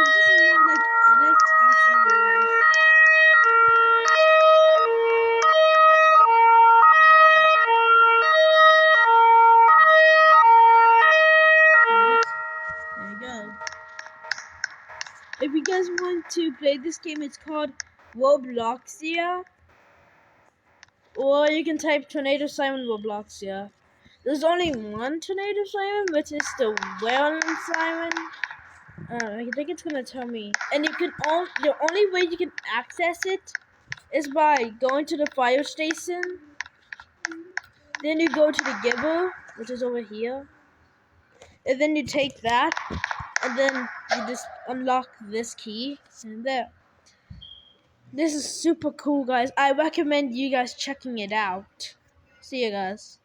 this is more like edits. I'll show you guys. There you go. If you guys want to play this game, it's called robloxia. Or you can type Tornado Simon robloxia. There's only one Tornado Simon, which is the Whalen Simon. I think it's gonna tell me. And you can the only way you can access it is by going to the fire station. Then you go to the giver, which is over here. And then you take that, and then you just unlock this key, and there. This is super cool, guys. I recommend you guys checking it out. See you guys.